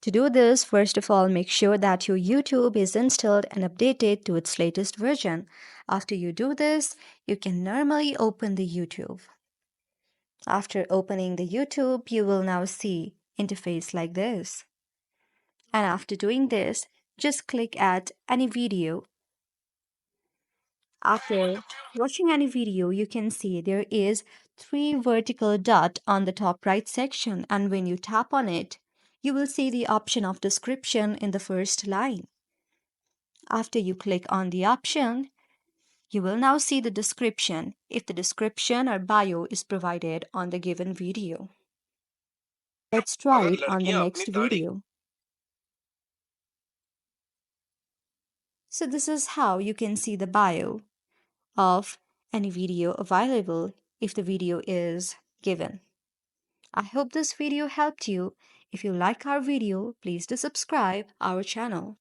To do this, first of all, make sure that your YouTube is installed and updated to its latest version. After you do this, you can normally open the YouTube. After opening the YouTube, you will now see interface like this. And after doing this, just click at any video. After watching any video, you can see there is 3 vertical dot on the top right section, and when you tap on it, you will see the option of description in the first line. After you click on the option, you will now see the description if the description or bio is provided on the given video. Let's try it on the next video. So this is how you can see the bio of any video available if the video is given. I hope this video helped you. If you like our video, please do subscribe our channel.